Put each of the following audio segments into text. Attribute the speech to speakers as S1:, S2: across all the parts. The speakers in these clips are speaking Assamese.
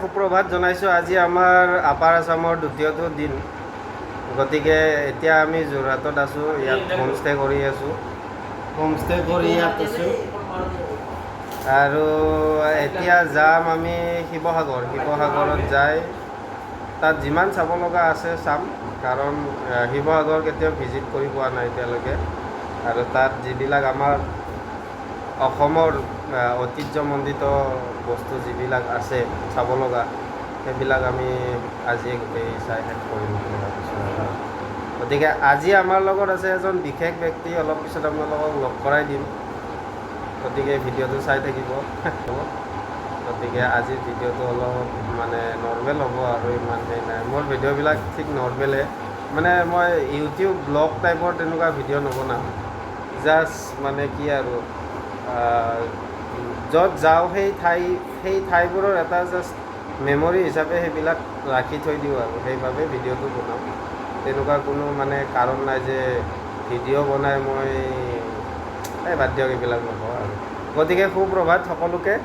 S1: সুপ্ৰভাত জনাইছোঁ। আজি আমাৰ আপাৰ আছামৰ দ্বিতীয়টো দিন, গতিকে এতিয়া আমি যোৰহাটত আছোঁ। ইয়াত হোমষ্টে কৰি আছোঁ, আৰু এতিয়া যাম আমি শিৱসাগৰত যাই তাত যিমান চাব লগা আছে চাম, কাৰণ শিৱসাগৰ কেতিয়াও ভিজিট কৰি পোৱা নাই এতিয়ালৈকে। আৰু তাত যিবিলাক আমাৰ অসমৰ ঐতিহ্যমণ্ডিত বস্তু যিবিলাক আছে চাব লগা, সেইবিলাক আমি আজিয়ে গোটেই চাই শেষ কৰিম বুলি ভাবিছোঁ। গতিকে আজি আমাৰ লগত আছে এজন বিশেষ ব্যক্তি, অলপ পিছত আপোনালোকক লগ কৰাই দিম, গতিকে ভিডিঅ'টো চাই থাকিব। গতিকে আজিৰ ভিডিঅ'টো অলপ মানে নৰ্মেল হ'ব আৰু ইমান হেৰি নাই। মোৰ ভিডিঅ'বিলাক ঠিক নৰ্মেলে, মানে মই ইউটিউব ব্লগ টাইপৰ তেনেকুৱা ভিডিঅ' নবনাওঁ। জাষ্ট মানে কি আৰু য'ত যাওঁ সেই ঠাইবোৰৰ এটা জাষ্ট মেমৰি হিচাপে সেইবিলাক ৰাখি থৈ দিওঁ, আৰু সেইবাবে ভিডিঅ'টো বনাওঁ। তেনেকুৱা কোনো মানে কাৰণ নাই যে ভিডিঅ' বনাই মই বাদ দিয়ক, এইবিলাক নকওঁ আৰু। গতিকে সুপ্ৰভাত সকলোকে।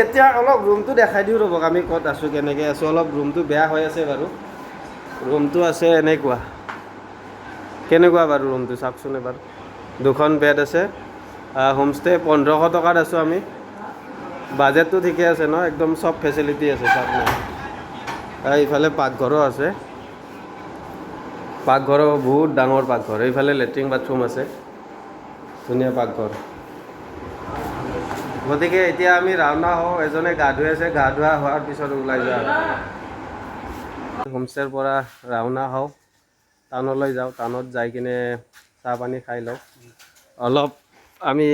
S1: এতিয়া অলপ ৰুমটো দেখাই দিওঁ ৰ'বক, আমি ক'ত আছোঁ, কেনেকৈ আছোঁ। অলপ ৰুমটো বেয়া হৈ আছে বাৰু। ৰুমটো আছে এনেকুৱা। কেনেকুৱা বাৰু ৰুমটো চাওকচোন এবাৰ। দুখন বেড আছে। হোমষ্টে 1500 টকাত আছোঁ আমি। বাজেটটো ঠিকে আছে ন, একদম চব ফেচিলিটি আছে চাওক ন। এইফালে পাকঘৰো আছে, পাকঘৰো বহুত ডাঙৰ পাকঘৰ। এইফালে লেট্ৰিন বাথৰুম আছে, ধুনীয়া পাকঘৰ। গতিকে এতিয়া আমি ৰাওনা হওঁ। এজনে গা ধুই আছে, গা ধোৱা হোৱাৰ পিছত ওলাই যাওঁ। হোমষ্টেৰ পৰা ৰাওনা হওঁ, টাউনলৈ যাওঁ। টাউনত যাই কিনে চাহ পানী খাই লওঁ। অলপ আমি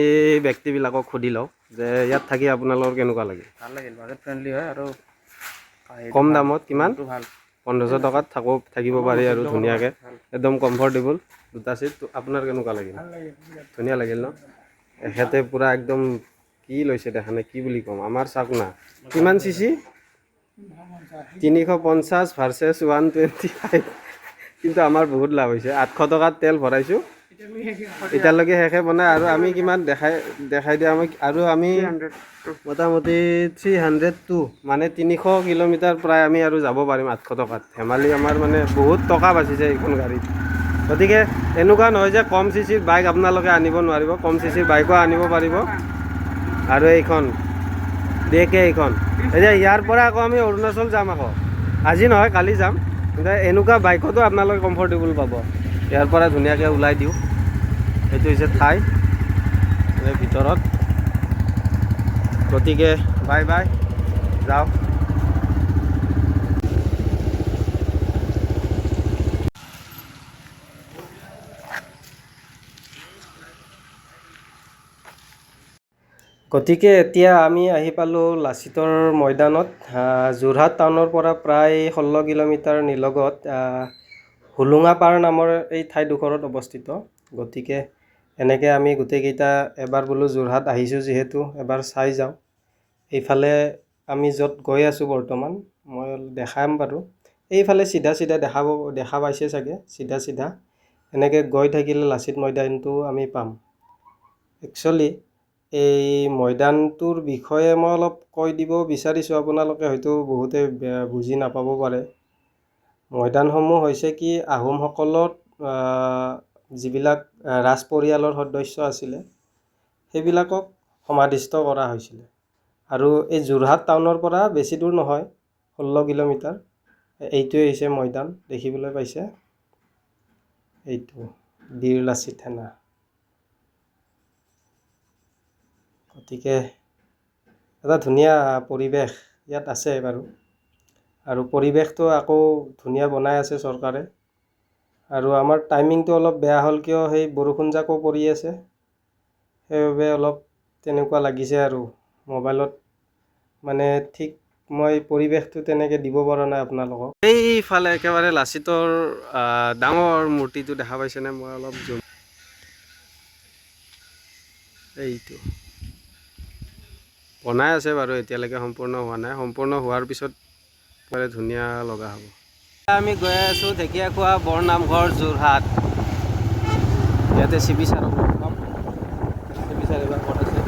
S1: ব্যক্তিবিলাকক সুধি লওঁ যে ইয়াত থাকি আপোনালোকৰ কেনেকুৱা লাগিল।
S2: ভাল লাগিল, বাজেট ফ্ৰেণ্ডলি হয় আৰু
S1: কম দামত, কিমান
S2: 1500
S1: টকাত থাকিব পাৰি আৰু ধুনীয়াকৈ, একদম কমফৰ্টেবল। দুটা চিট। আপোনাৰ কেনেকুৱা লাগিল? ধুনীয়া লাগিল ন। এখেতে পূৰা একদম কি লৈছে দেখা নাই, কি বুলি ক'ম। আমাৰ চাওক না, কিমান চিচি 350 ভাৰ্চেছ 125, কিন্তু আমাৰ বহুত লাভ হৈছে। 800 টকাত তেল ভৰাইছোঁ, এতিয়ালৈকে শেষে বনাই। আৰু আমি কিমান দেখাই দিয়া আমাক, আৰু আমি মোটামুটি 302 মানে 300 কিলোমিটাৰ প্ৰায় আমি আৰু যাব পাৰিম 800 টকাত। ধেমালি, আমাৰ মানে বহুত টকা বাচিছে এইখন গাড়ীত। গতিকে এনেকুৱা নহয় যে কম চিচিৰ বাইক আপোনালোকে আনিব নোৱাৰিব, কম চিচিৰ বাইকো আনিব পাৰিব। আৰু এইখন DK, এইখন এতিয়া ইয়াৰ পৰা আকৌ আমি অৰুণাচল যাম। আকৌ আজি নহয়, কালি যাম। কিন্তু এনেকুৱা বাইকতো আপোনালোকে কমফৰ্টেবল পাব। ইয়াৰ পৰা ধুনীয়াকৈ ওলাই দিওঁ। এইটো হৈছে ঠাই ভিতৰত। গতিকে বাই বাই, যাওঁ। গতিকে এতিয়া আমি আহি পালোঁ লাচিতৰ মৈদানত। যোৰহাট টাউনৰ পৰা প্ৰায় 16 কিলোমিটাৰ নিলগত হোলোঙাপাৰ নামৰ এই ঠাইডোখৰত অৱস্থিত। গতিকে এনেকৈ আমি গোটেইকেইটা এবাৰ বোলো যোৰহাট আহিছোঁ যিহেতু এবাৰ চাই যাওঁ। এইফালে আমি য'ত গৈ আছোঁ বৰ্তমান, মই দেখাম বাৰু। এইফালে চিধা দেখা পাইছে চাগে, চিধা এনেকৈ গৈ থাকিলে লাচিত মৈদামটো আমি পাম। একচুৱেলি এই মৈদামটোৰ বিষয়ে মই অলপ কৈ দিব বিচাৰিছোঁ, আপোনালোকে হয়তো বহুতে বুজি নাপাব পাৰে। মৈদামসমূহ হৈছে কি, আহোমসকলৰ যিবিলাক ৰাজ পৰিয়ালৰ সদস্য আছিলে, সেইবিলাকক সমাধিস্থ কৰা হৈছিলে। আৰু এই যোৰহাট টাউনৰ পৰা বেছি দূৰ নহয়, 16 কিলোমিটাৰ। এইটোৱে হৈছে মৈদাম, দেখিবলৈ পাইছে। এইটো বীৰ লাচিত থানা। গতিকে এটা ধুনীয়া পৰিৱেশ ইয়াত আছে বাৰু। আৰু পৰিৱেশটো আকৌ ধুনীয়া বনাই আছে চৰকাৰে। আৰু আমাৰ টাইমিংটো অলপ বেয়া হ'ল, কিয় সেই বৰষুণ জাকো পৰি আছে, সেইবাবে অলপ তেনেকুৱা লাগিছে। আৰু মোবাইলত মানে ঠিক মই পৰিৱেশটো তেনেকৈ দিব পৰা নাই আপোনালোকক। এইফালে একেবাৰে লাচিতৰ ডাঙৰ মূৰ্তিটো দেখা পাইছেনে? মই অলপ জুম, এইটো বনাই আছে বাৰু, এতিয়ালৈকে সম্পূৰ্ণ হোৱা নাই। সম্পূৰ্ণ হোৱাৰ পিছত মানে ধুনীয়া লগা হ'ব। আমি গৈ আছোঁ ঢেকীয়াখোৱা বৰনামঘৰ, যোৰহাট। ইয়াতে CP ছাৰক লগ পাম। CP ছাৰ এইবাৰ ক'ত আছে?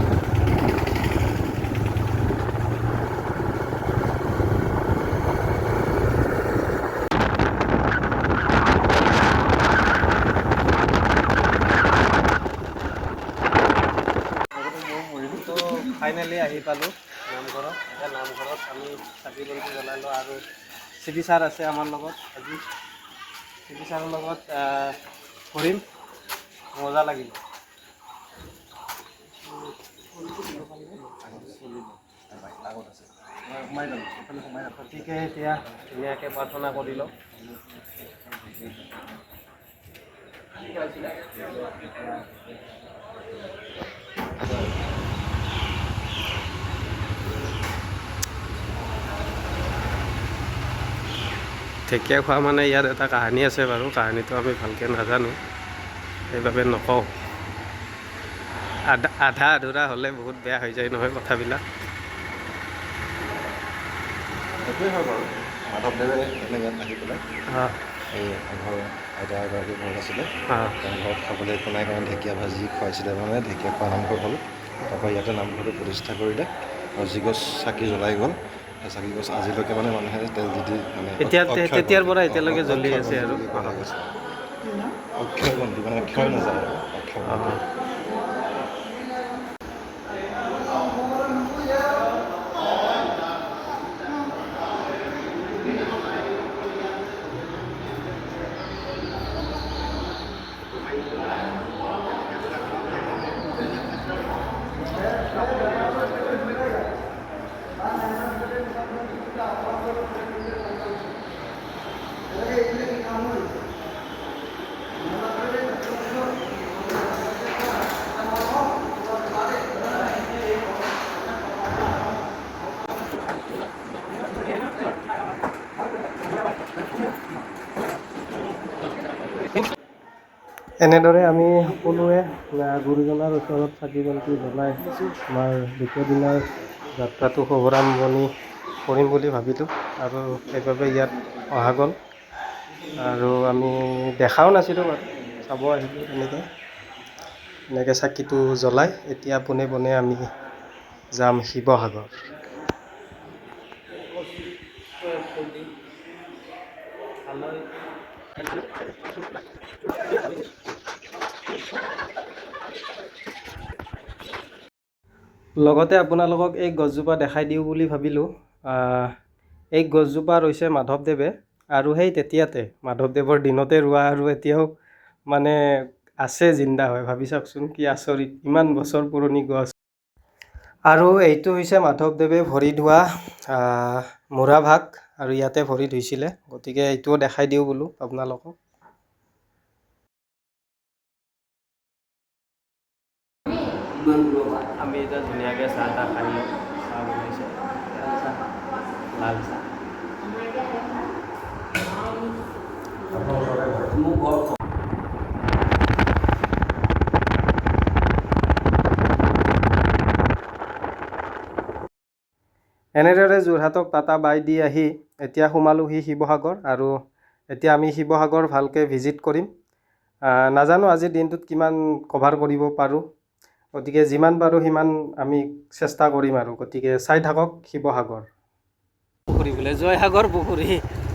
S1: ফাইনেলি আহি পালোঁ নামঘৰত। এতিয়া নামঘৰত আমি চাকি বন্তি জ্বলালোঁ আৰু চিবি ছাৰ আছে আমাৰ লগত আজি। চিবি ছাৰৰ লগত কৰিম, মজা লাগিল। গতিকে এতিয়া ধুনীয়াকৈ প্ৰাৰ্থনা কৰি লওঁ। ঢেকীয়া খোৱা মানে ইয়াত এটা কাহিনী আছে বাৰু, কাহিনীটো আমি ভালকৈ নাজানো সেইবাবে নকওঁ। আধা আধুৰা হ'লে বহুত বেয়া হৈ যায় নহয় কথাবিলাক।
S3: সেইটোৱে হয় বাৰু, মাধৱদেৱে মানে ইয়াত আহি পেলাই
S1: অঁ
S3: এই ঘৰ আইতা এগৰাকী ঘৰত আছিলে,
S1: অঁ
S3: তেওঁ ঘৰত খাবলৈ একো নাই কাৰণে ঢেকীয়া ভাজি খুৱাইছিলে, মানে ঢেকীয়া খোৱা নামঘৰ হ'ল। তাৰপৰা ইয়াতে নামঘৰটো প্ৰতিষ্ঠা কৰিলে আৰু যিগছ চাকি জ্বলাই গ'ল, সেই চাকি গছ আজিলৈকে মানে মানুহে তেল দি মানে
S1: এতিয়া
S3: অক্ষয়
S1: তেতিয়াৰ পৰা
S3: বন্তি,
S1: এতিয়ালৈকে জ্বলি
S3: অক্ষয়
S1: আছে
S3: বন্তি
S1: আৰু
S3: বুলি কোৱা গৈছে। অক্ষয় বন্তি মানে ক্ষয় নাযায় আৰু অক্ষয় বন্তি।
S1: এনেদৰে আমি সকলোৱে গুৰুজনাৰ ওচৰত চাকি বন্তি জ্বলাই আমাৰ দ্বিতীয় দিনাৰ যাত্ৰাটো শুভাৰম্ভণি কৰিম বুলি ভাবিলোঁ আৰু সেইবাবে ইয়াত অহা গ'ল। আৰু আমি দেখাও নাছিলোঁ বাৰু, চাব আহিলোঁ এনেকৈ চাকিটো জ্বলাই। এতিয়া পোনে পোনে আমি যাম শিৱসাগৰ। লগতে আপোনালোকক এই গছজোপা দেখাই দিওঁ বুলি ভাবিলোঁ। এই গছজোপা ৰুইছে মাধৱদেৱে, আৰু সেই তেতিয়াতে মাধৱদেৱৰ দিনতে ৰোৱা, আৰু এতিয়াও মানে আছে জিন্দা হয়। ভাবি চাওকচোন কি আচৰিত, ইমান বছৰ পুৰণি গছ। আৰু এইটো হৈছে মাধৱদেৱে ভৰি ধোৱা মূৰাভাগ, আৰু ইয়াতে ভৰি ধুইছিলে। গতিকে এইটোও দেখাই দিওঁ বোলো আপোনালোকক। আমি এতিয়া ধুনীয়াকৈ চাহ তাহ খাই লওঁ। চাহ বনাইছে লাল চাহ। এনেদৰে যোৰহাটক টাটা বাই দি আহি এতিয়া সোমালোহি শিৱসাগৰ, আৰু এতিয়া আমি শিৱসাগৰ ভালকৈ ভিজিট কৰিম। নাজানো আজিৰ দিনটোত কিমান কভাৰ কৰিব পাৰোঁ, গতিকে যিমান পাৰোঁ সিমান আমি চেষ্টা কৰিম আৰু। গতিকে চাই থাকক শিৱসাগৰ। পুখুৰী বোলে জয়সাগৰ পুখুৰী।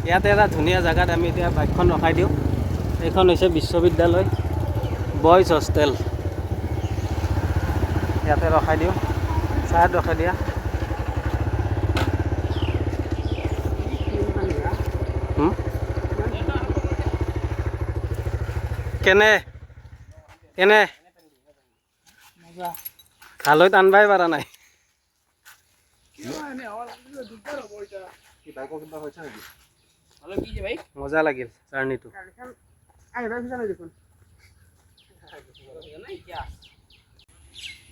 S1: ইয়াতে এটা ধুনীয়া জেগাত আমি এতিয়া বাইকখন ৰখাই দিওঁ। এইখন হৈছে বিশ্ববিদ্যালয় বইজ হোষ্টেল। ইয়াতে ৰখাই দিওঁ, চাহত ৰখাই দিয়া। কেনে কেনে খালৈ টানবাই পাৰা নাই। মজা লাগিল জাৰ্ণিটো।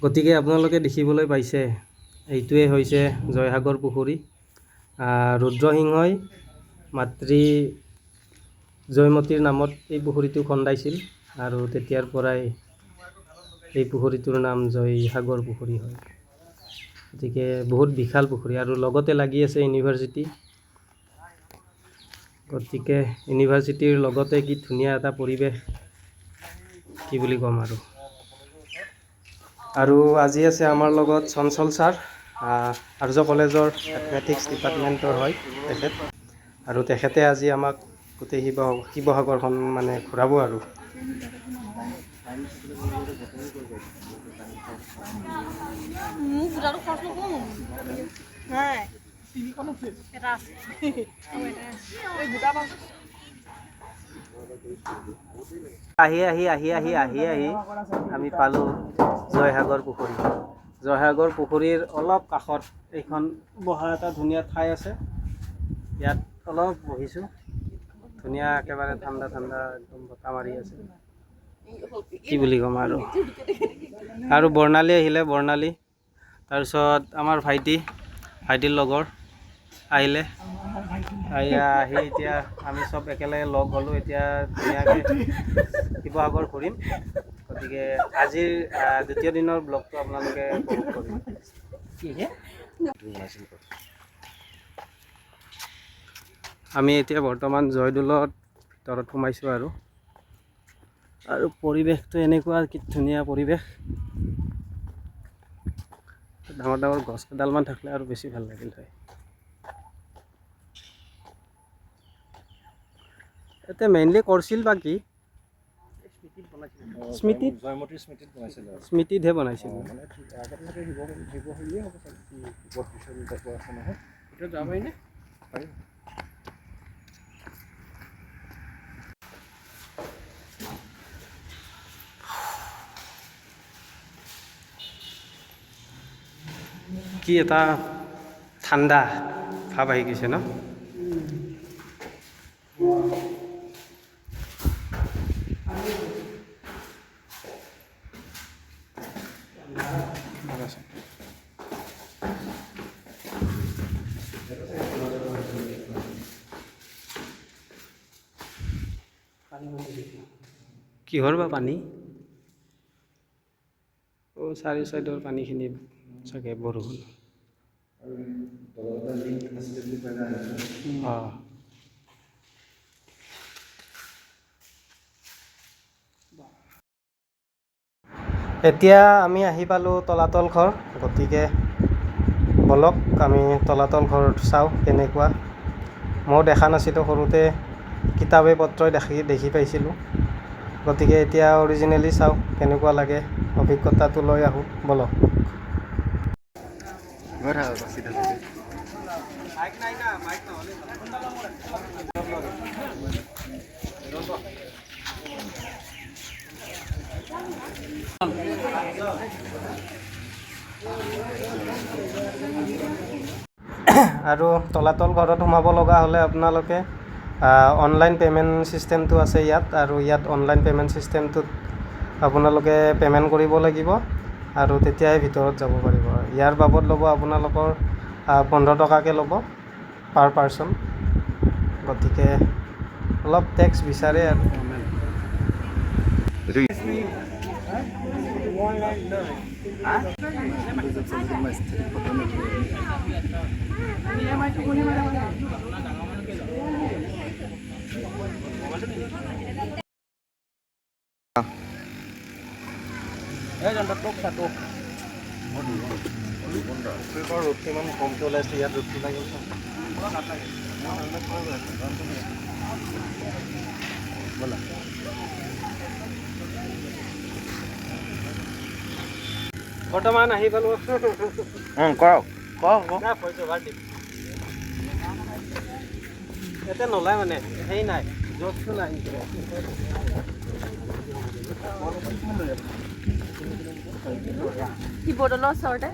S1: গতিকে আপোনালোকে দেখিবলৈ পাইছে, এইটোৱে হৈছে জয়সাগৰ পুখুৰী। ৰুদ্ৰসিংহই মাতৃ জয়মতীৰ নামত এই পুখুৰীটো খন্দাইছিল, আৰু তেতিয়াৰ পৰাই এই পুখুৰীটোৰ নাম জয়সাগৰ পুখুৰী হয়। গতিকে বহুত বিশাল পুখুৰী, আৰু লগতে লাগি আছে ইউনিভাৰ্চিটি। গতিকে ইউনিভাৰ্চিটিৰ লগতে কি ধুনীয়া এটা পৰিৱেশ, কি বুলি ক'ম আৰু। আৰু আজি আছে আমাৰ লগত চঞ্চল ছাৰ, আৰ্য কলেজৰ এথলেটিক্স ডিপাৰ্টমেণ্টৰ হয় তেখেত, আৰু তেখেতে আজি আমাক গোটেই শিৱসাগৰখন মানে ঘূৰাব আৰু। আহি আমি পালোঁ জয়সাগৰ পুখুৰী। জয়সাগৰ পুখুৰীৰ অলপ কাষত এইখন বহা এটা ধুনীয়া ঠাই আছে। ইয়াত অলপ বহিছোঁ। ধুনীয়া একেবাৰে ঠাণ্ডা একদম বতাহ মাৰি আছে। কি বুলি ক'ম আৰু বৰ্ণালী আহিলে, বৰ্ণালী। তাৰপিছত আমাৰ ভাইটিৰ লগৰ আহিলে। আহি এতিয়া আমি চব একেলগে লগ হ'লোঁ। এতিয়া ধুনীয়াকৈ শিৱসাগৰ ঘূৰিম। গতিকে আজিৰ দ্বিতীয় দিনৰ ব্লগটো আপোনালোকে উপভোগ কৰিব। আমি এতিয়া বৰ্তমান জয়দৌলত ভিতৰত সোমাইছোঁ আৰু পৰিৱেশটো এনেকুৱা কি ধুনীয়া পৰিৱেশ। ডাঙৰ গছ কেইডালমান থাকিলে আৰু বেছি ভাল লাগিল হয়। এতিয়া মেইনলি কৰিছিল বা কি স্মৃতিতহে বনাইছিল। কি এটা ঠাণ্ডা ভাৱ আহি গৈছে ন? কিহৰ বা পানী? চাৰি চাইডৰ পানীখিনি চাগে বৰষুণ। এতিয়া আমি আহি পালোঁ তলাতল ঘৰ। গতিকে বলক আমি তলাতল ঘৰ চাওঁ কেনেকুৱা। ময়ো দেখা নাছিলোঁ, সৰুতে কিতাপে পত্ৰই দেখি পাইছিলোঁ। গতিকে এতিয়া অৰিজিনেলি চাওঁ কেনেকুৱা লাগে, অভিজ্ঞতাটো লৈ আহোঁ বলক। আৰু তলাতল ঘৰত সোমাব লগা হ'লে আপোনালোকে অনলাইন পে'মেণ্ট ছিষ্টেমটো আছে ইয়াত। আৰু ইয়াত অনলাইন পে'মেণ্ট ছিষ্টেমটোত আপোনালোকে পে'মেণ্ট কৰিব লাগিব আৰু তেতিয়াই ভিতৰত যাব পাৰিব। ইয়াৰ বাবদ ল'ব আপোনালোকৰ 15 টকাকৈ ল'ব পাৰ পাৰ্চন। গতিকে অলপ টেক্স বিচাৰে আৰু। ৰ'দটো ইমান কমকৈ ওলাইছে, ইয়াত ৰ'দটো লাগিল। বৰ্তমান আহি পালোঁ। ইয়াতে নলয় মানে হেৰি নাই, জবটো নাই।
S4: শিৱদৌলৰ ওচৰতে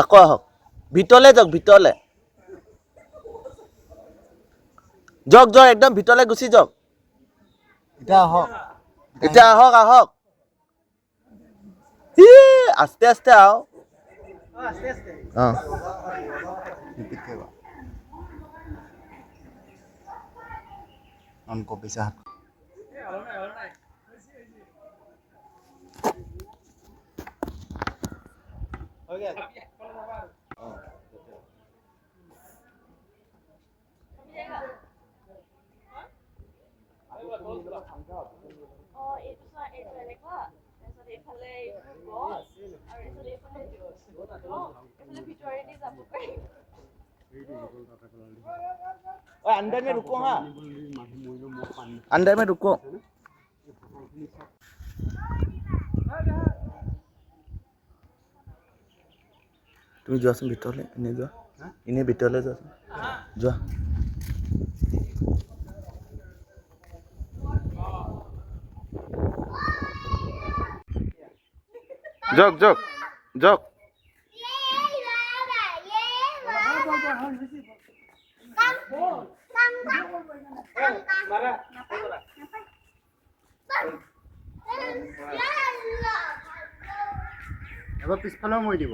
S5: আকৌ আহক, ভিতৰলৈ যাওক, ভিতৰলৈ যাওক, একদম ভিতৰলৈ গুচি যাওক। এতিয়া আহক। আস্তে আস্তে আহক।
S3: অন কপিছে হাত
S4: এইটো চোৱা এইটো এনেকুৱা তাৰপিছত এইফালে এইটো গছ আৰু এইফালে এইফালে ভিতৰেদি যাব পাৰি
S5: अंदर में रुको हाँ अंदर में रुको তুমি যোৱাচোন ভিতৰলৈ এনে যোৱা এনে ভিতৰলৈ যোৱাচোন যোৱা
S2: জক জক জক এবাৰ পিছফালেও মৰি দিব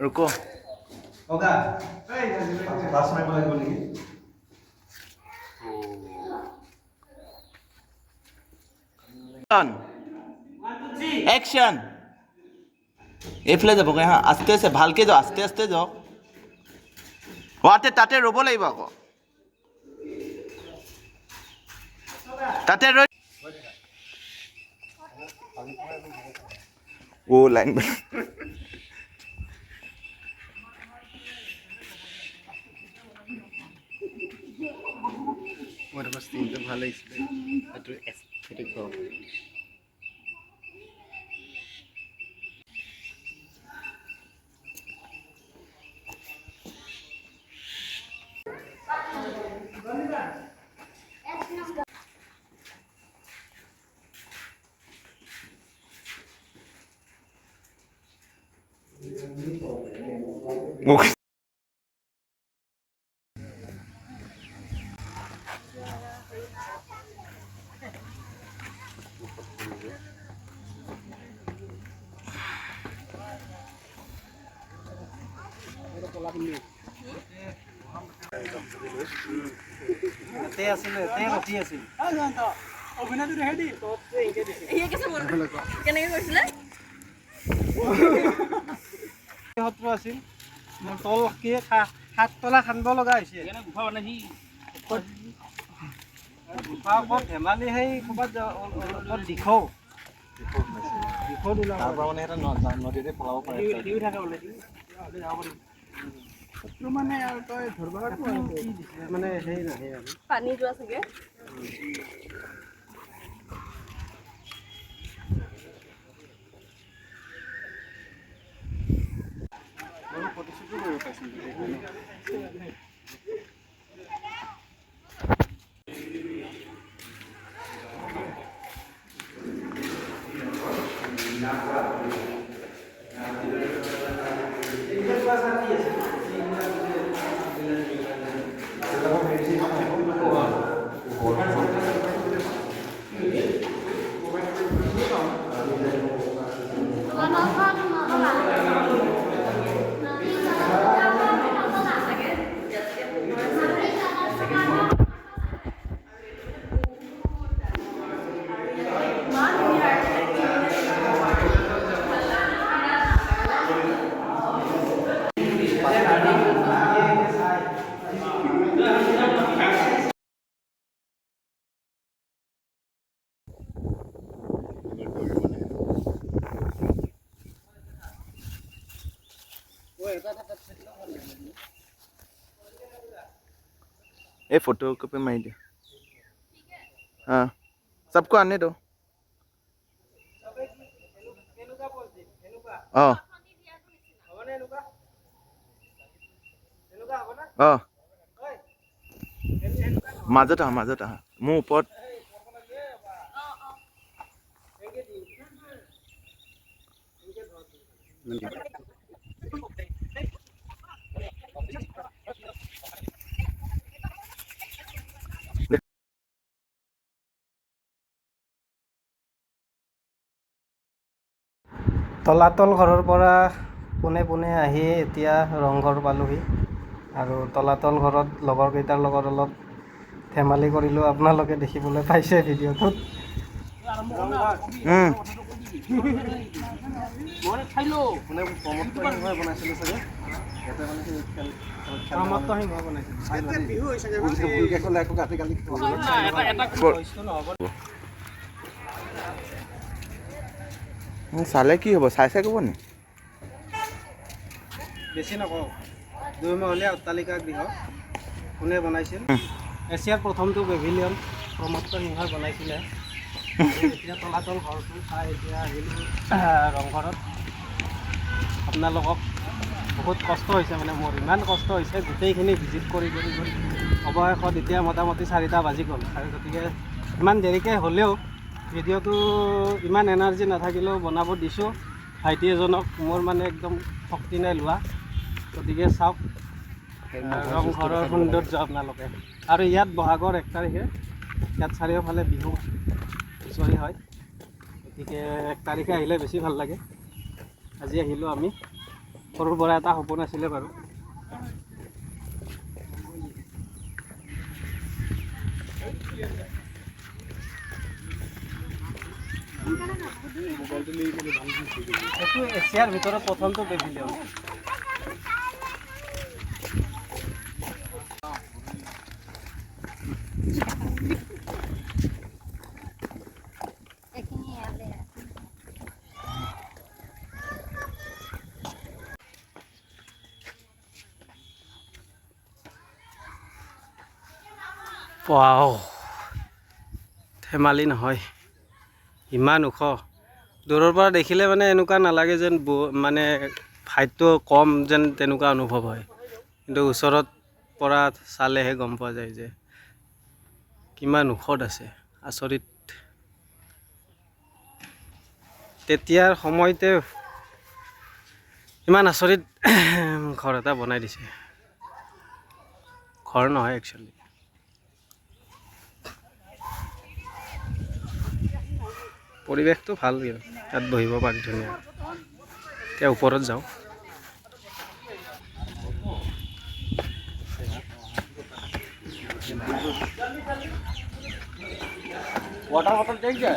S5: रुको एक्शन এইফালে যাবগৈ হা আস্তে আস্তে ভালকে যাও আস্তে আস্তে যাও তাতে ৰ'ব লাগিব আকৌ তাতে ৰৈ ও লাইন
S2: মোৰ তোমাৰ চিনটো ভাল লাগিছিলে সেইটো এস্থেটিক কৰক
S4: কেনেকে কৰিছিলে
S1: আছিল তল কি সাত তলা খান্দিব লগা হৈছে গুফা ওপৰত ধেমালি সেই ক'ৰবাত দিখৌ
S3: তাৰ পৰা মানে এটা নদীতে পলাব পাৰে
S1: মানে আৰু তই ধৰিব মানে সেই নাহে আৰু
S4: পানী যোৱা চাগে
S1: প্ৰতিশ্ৰুতি কৰিব
S5: ये फोटो कॉपी मार दिया हाँ सबको आने दो মাজত আহা মোৰ ওপৰত
S1: তলাতল ঘৰৰ পৰা পোনে পোনে আহি এতিয়া ৰংঘৰ পালোহি আৰু তলাতল ঘৰত লগৰকেইটাৰ লগত অলপ ধেমালি কৰিলোঁ আপোনালোকে দেখিবলৈ পাইছে ভিডিঅ'টোত
S5: চালে কি হ'ব চাই ক'ব নি
S1: বেছি নকওঁ 2 মহলীয়া অট্টালিকা গৃহ কোনে বনাইছিল এছিয়াৰ প্ৰথমটো পেভিলিয়ন প্ৰমত্ত সিংহই বনাইছিলে এতিয়া তলাতল ঘৰটো চাই এতিয়া আহিলোঁ ৰংঘৰত আপোনালোকক বহুত কষ্ট হৈছে মানে মোৰ ইমান কষ্ট হৈছে গোটেইখিনি ভিজিট কৰি অৱশেষত এতিয়া মোটামুটি 4টা বাজি গ'ল আৰু গতিকে ইমান দেৰিকৈ হ'লেও ভিডিঅ'টো ইমান এনাৰ্জি নাথাকিলেও বনাব দিছোঁ ভাইটি এজনক মোৰ মানে একদম শক্তি নাই লোৱা গতিকে চাওক ৰংঘৰৰ সৌন্দৰ্য আপোনালোকে আৰু ইয়াত বহাগৰ 1 তাৰিখে ইয়াত চাৰিওফালে বিহু হুঁচৰি হয় গতিকে 1 তাৰিখে আহিলে বেছি ভাল লাগে আজি আহিলোঁ আমি সৰুৰ পৰা এটা সপোন আছিলে বাৰু এইটো এছিয়াৰ ভিতৰত প্ৰথমটো পেভিলিয়ন ৱাও ধেমালি নহয় ইমান ওখ দূৰৰ পৰা দেখিলে মানে এনেকুৱা নালাগে যেন মানে হাইটটো কম যেন তেনেকুৱা অনুভৱ হয় কিন্তু ওচৰত পৰা চালেহে গম পোৱা যায় যে কিমান ওখত আছে আচৰিত তেতিয়াৰ সময়তে ইমান আচৰিত ঘৰ এটা বনাই দিছে ঘৰ নহয় একচুৱেলি পৰিৱেশটো ভাল ইয়াত বহিব পাৰি ধুনীয়া এতিয়া ওপৰত যাওঁ
S2: वाटर बॉटल चाहिए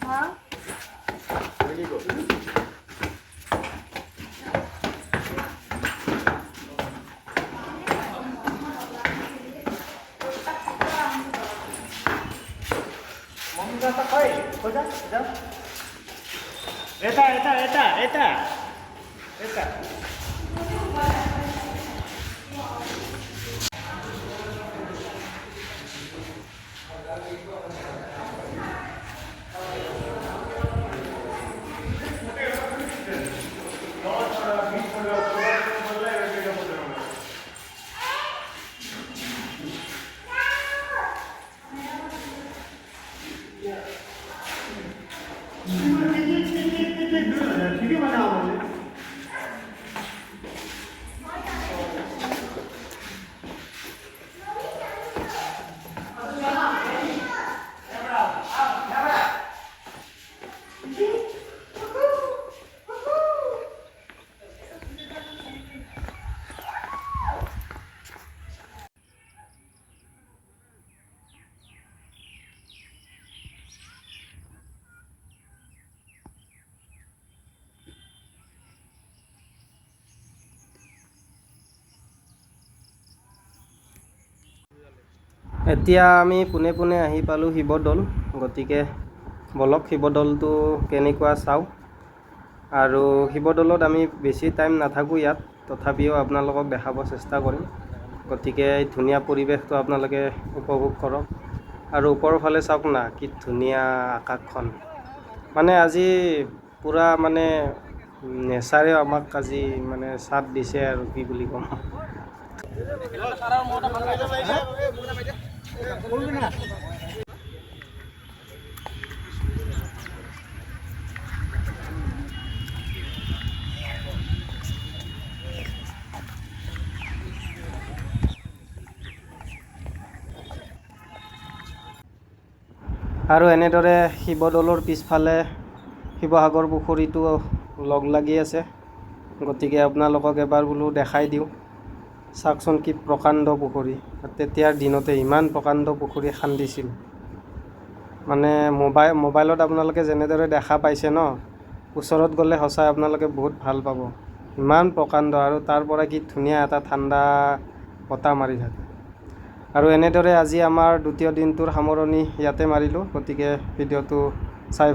S4: हाँ
S2: এটা
S1: এতিয়া আমি পোনে পোনে আহি পালোঁ শিৱদৌল গতিকে বলক শিৱদৌলটো কেনেকুৱা চাওঁ আৰু শিৱদৌলত আমি বেছি টাইম নাথাকোঁ ইয়াত তথাপিও আপোনালোকক দেখাব চেষ্টা কৰিম গতিকে এই ধুনীয়া পৰিৱেশটো আপোনালোকে উপভোগ কৰক। আৰু ওপৰৰ ফালে চাওক না, কি ধুনীয়া আকাশখন। মানে আজি পূৰা মানে নেচাৰে আমাক আজি মানে চাথ দিছে আৰু কি বুলি ক'ম। আৰু এনেদৰে শিৱদৌলৰ পিছফালে শিৱসাগৰ পুখুৰীটো লগ লাগি আছে। গতিকে আপোনালোকক এবাৰ বোলো দেখাই দিওঁ। চাওকচোন কি প্ৰকাণ্ড পুখুৰী। তেতিয়াৰ দিনতে ইমান প্ৰকাণ্ড পুখুৰী খান্দিছিল। মানে মোবাইলত আপোনালোকে যেনেদৰে দেখা পাইছে ন, ওচৰত গ'লে সঁচাই আপোনালোকে বহুত ভাল পাব। ইমান প্ৰকাণ্ড আৰু তাৰ পৰা কি ধুনীয়া এটা ঠাণ্ডা বতাহ মাৰি থাকে। আৰু এনেদৰে আজি আমাৰ দ্বিতীয় দিনটোৰ সামৰণি ইয়াতে মাৰিলোঁ। গতিকে ভিডিঅ'টো চাই